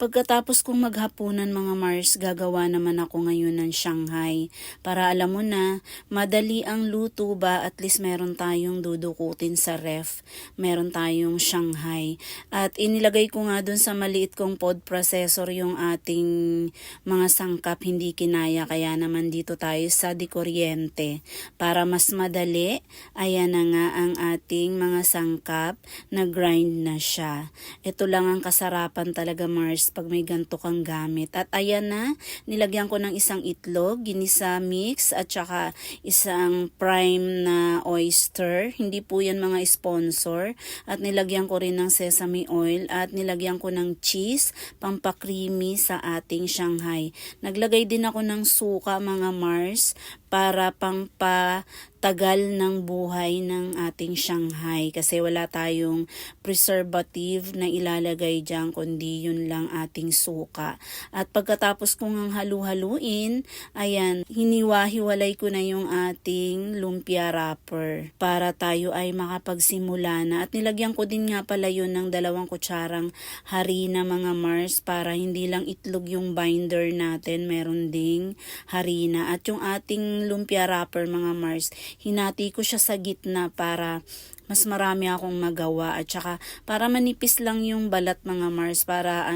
Pagkatapos kong maghapunan mga Mars, gagawa naman ako ngayon ng Shanghai. Para alam mo na, madali ang luto ba, at least meron tayong dudukutin sa ref. Meron tayong Shanghai. At inilagay ko nga dun sa maliit kong pod processor yung ating mga sangkap, hindi kinaya. Kaya naman dito tayo sa di kuryente. Para mas madali, ayan na nga ang ating mga sangkap, na grind na siya. Ito lang ang kasarapan talaga Mars pag may ganto kang gamit. At ayan na, nilagyan ko ng isang itlog, ginisa mix, at saka isang prime na oyster. Hindi po yan mga sponsor. At nilagyan ko rin ng sesame oil at nilagyan ko ng cheese, pampakreamy sa ating Shanghai. Naglagay din ako ng suka mga Mars para pangpatagal ng buhay ng ating Shanghai kasi wala tayong preservative na ilalagay dyan kundi yun lang ating suka. At pagkatapos kong halu-haluin, ayan, hiniwa-hiwalay ko na yung ating lumpia wrapper para tayo ay makapagsimula na. At nilagyan ko din nga pala yun ng 2 kutsarang harina mga Mars para hindi lang itlog yung binder natin, meron ding harina. At yung ating lumpia wrapper mga Mars, hinati ko siya sa gitna para mas marami akong magawa at saka para manipis lang yung balat mga Mars para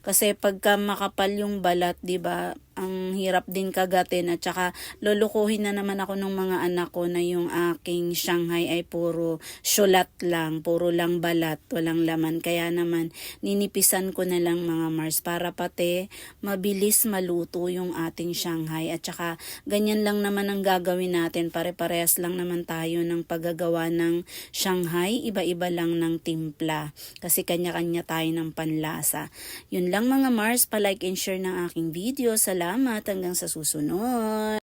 kasi pagka makapal yung balat, 'di ba? Ang hirap din kagatin at saka lulukuhin na naman ako ng mga anak ko na yung aking Shanghai ay puro syulat lang, puro lang balat, walang laman. Kaya naman ninipisan ko na lang mga Mars para pati mabilis maluto yung ating Shanghai. At saka ganyan lang naman ang gagawin natin, pare-parehas lang naman tayo ng paggagawa ng Shanghai, iba-iba lang ng timpla kasi kanya-kanya tayo ng panlasa. Yun lang mga Mars, pa-like and share ng aking video. Salamat, hanggang sa susunod.